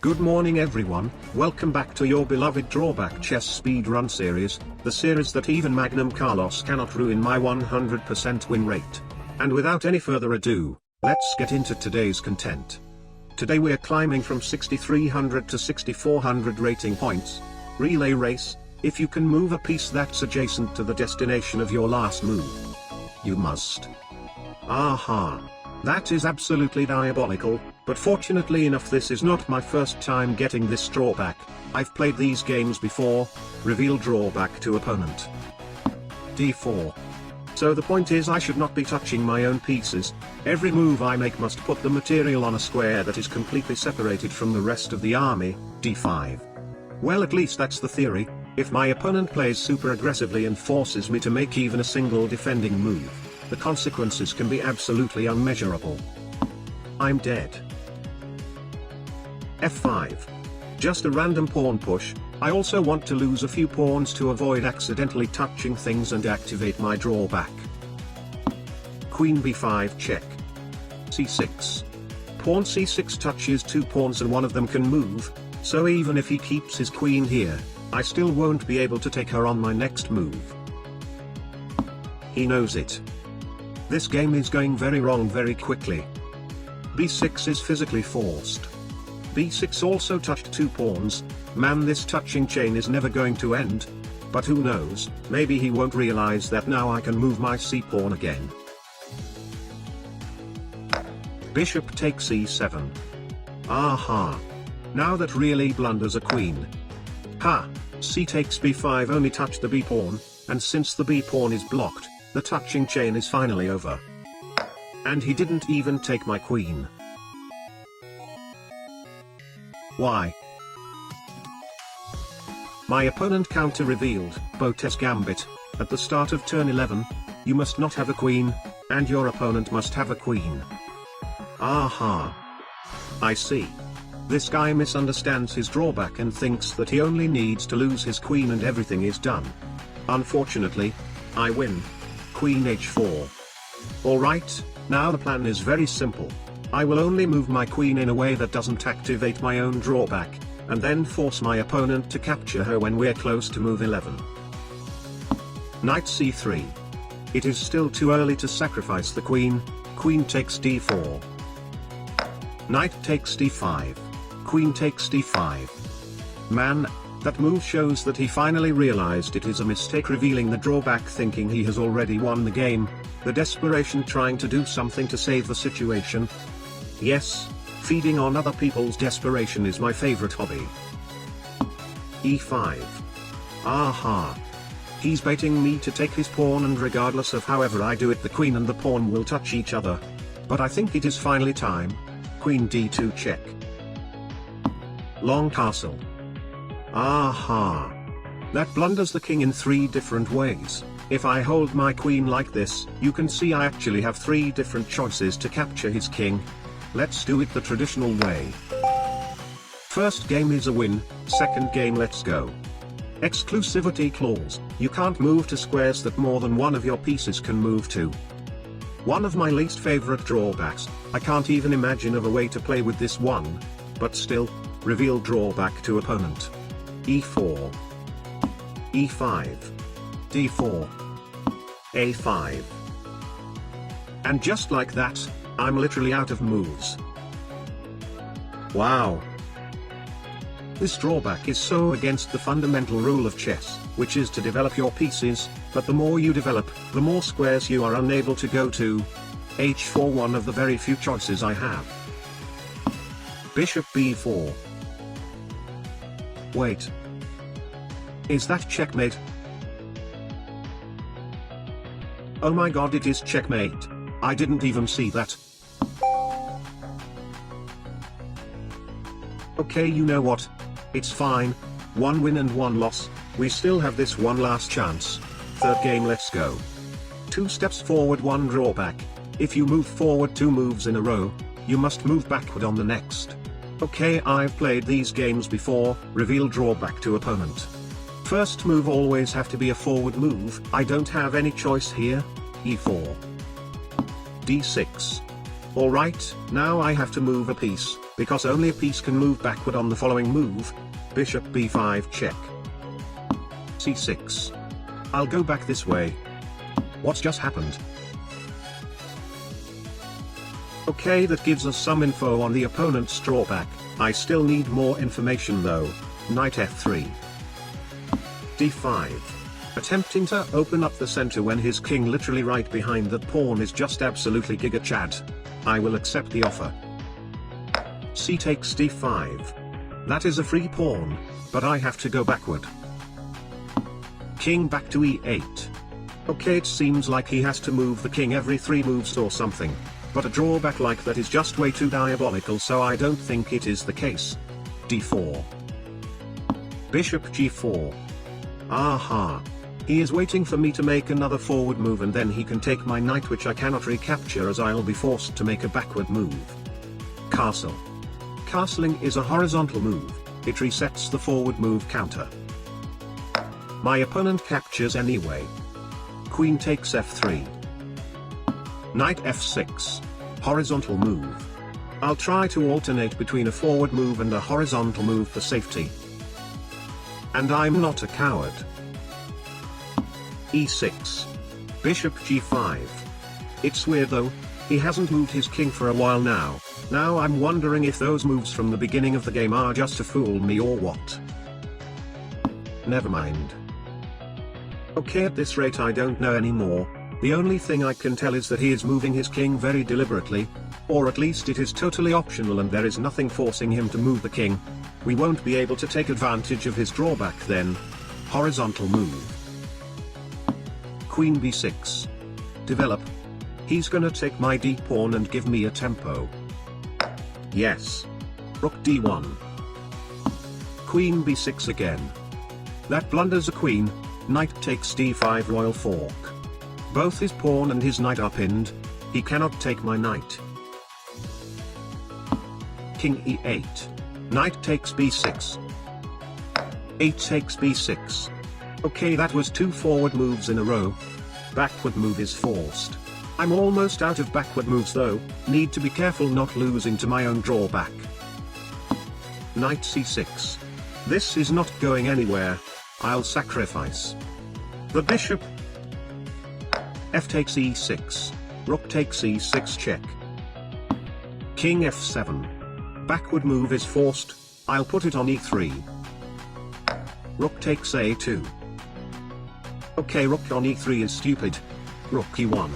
Good morning everyone, welcome back to your beloved Drawback Chess Speedrun series, the series that even Magnum Carlos cannot ruin my 100% win rate. And without any further ado, let's get into today's content. Today we're climbing from 6300 to 6400 rating points. Relay race, if you can move a piece that's adjacent to the destination of your last move, you must. Aha! That is absolutely diabolical, but fortunately enough this is not my first time getting this drawback. I've played these games before. Reveal drawback to opponent. d4. So the point is I should not be touching my own pieces. Every move I make must put the material on a square that is completely separated from the rest of the army, d5. Well, at least that's the theory. If my opponent plays super aggressively and forces me to make even a single defending move, the consequences can be absolutely unmeasurable. I'm dead. f5. Just a random pawn push. I also want to lose a few pawns to avoid accidentally touching things and activate my drawback. Queen b5 check. c6. Pawn c6 touches two pawns and one of them can move, so even if he keeps his queen here, I still won't be able to take her on my next move. He knows it. This game is going very wrong very quickly. b6 is physically forced. b6 also touched two pawns. Man, this touching chain is never going to end. But who knows, maybe he won't realize that now I can move my c-pawn again. Bishop takes e7. Aha! Now that really blunders a queen. Ha! C takes b5 only touched the b-pawn, and since the b-pawn is blocked, the touching chain is finally over. And he didn't even take my queen. Why? My opponent counter-revealed, Botes Gambit, at the start of turn 11, you must not have a queen, and your opponent must have a queen. Aha! I see. This guy misunderstands his drawback and thinks that he only needs to lose his queen and everything is done. Unfortunately, I win. Queen h4. Alright, now the plan is very simple. I will only move my queen in a way that doesn't activate my own drawback, and then force my opponent to capture her when we're close to move 11. Knight c3. It is still too early to sacrifice the queen. Queen takes d4. Knight takes d5. Queen takes d5. Man, that move shows that he finally realized it is a mistake, revealing the drawback thinking he has already won the game. The desperation trying to do something to save the situation. Yes, feeding on other people's desperation is my favorite hobby. e5. Aha! He's baiting me to take his pawn, and regardless of however I do it, the queen and the pawn will touch each other. But I think it is finally time. Queen d2 check. Long castle. Aha! That blunders the king in three different ways. If I hold my queen like this, you can see I actually have three different choices to capture his king. Let's do it the traditional way. First game is a win, second game let's go. Exclusivity clause, you can't move to squares that more than one of your pieces can move to. One of my least favorite drawbacks. I can't even imagine of a way to play with this one. But still, reveal drawback to opponent. e4. e5. d4. a5. And just like that, I'm literally out of moves. Wow. This drawback is so against the fundamental rule of chess, which is to develop your pieces, but the more you develop, the more squares you are unable to go to. h4, one of the very few choices I have. Bishop b4. Wait. Is that checkmate? Oh my god, it is checkmate. I didn't even see that. Okay, you know what? It's fine. One win and one loss. We still have this one last chance. Third game, let's go. 2 steps forward, 1 drawback. If you move forward 2 moves in a row, you must move backward on the next. Okay, I've played these games before. Reveal drawback to opponent. First move always have to be a forward move. I don't have any choice here. e4. d6. Alright, now I have to move a piece. because only a piece can move backward on the following move. Bishop b5 check. c6. I'll go back this way. What's just happened? Okay, that gives us some info on the opponent's drawback. I still need more information though. Knight f3. d5. Attempting to open up the center when his king literally right behind that pawn is just absolutely giga chad. I will accept the offer. C takes d5. That is a free pawn, but I have to go backward. King back to e8. Okay, it seems like he has to move the king every 3 moves or something, but a drawback like that is just way too diabolical, so I don't think it is the case. d4. Bishop g4. Aha. He is waiting for me to make another forward move and then he can take my knight, which I cannot recapture as I'll be forced to make a backward move. Castle. Castling is a horizontal move. It resets the forward move counter. My opponent captures anyway. Queen takes f3. Knight f6. Horizontal move. I'll try to alternate between a forward move and a horizontal move for safety. And I'm not a coward. e6. Bishop g5. It's weird though, he hasn't moved his king for a while now. Now I'm wondering if those moves from the beginning of the game are just to fool me or what. Never mind. Okay, at this rate I don't know anymore. The only thing I can tell is that he is moving his king very deliberately, or at least it is totally optional and there is nothing forcing him to move the king. We won't be able to take advantage of his drawback then. Horizontal move. Queen b6. Develop. He's gonna take my d pawn and give me a tempo. Yes. Rook d1. Queen b6 again. That blunders a queen. Knight takes d5 royal fork. Both his pawn and his knight are pinned. He cannot take my knight. King e8. Knight takes b6. 8 takes b6. Okay, that was 2 forward moves in a row. Backward move is forced. I'm almost out of backward moves though, need to be careful not losing to my own drawback. Knight c6. This is not going anywhere. I'll sacrifice the bishop. F takes e6. Rook takes e6 check. King f7. Backward move is forced. I'll put it on e3. Rook takes a2. Okay, rook on e3 is stupid. Rook e1.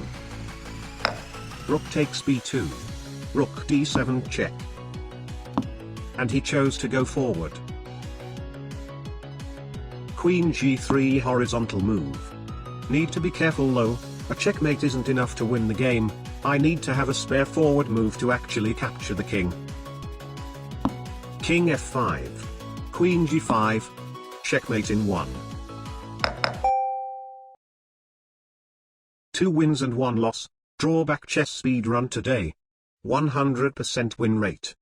Rook takes b2. Rook d7 check. And he chose to go forward. Queen g3 horizontal move. Need to be careful though, a checkmate isn't enough to win the game. I need to have a spare forward move to actually capture the king. King f5. Queen g5. Checkmate in 1. 2 wins and 1 loss. Drawback chess speed run today. 100% win rate.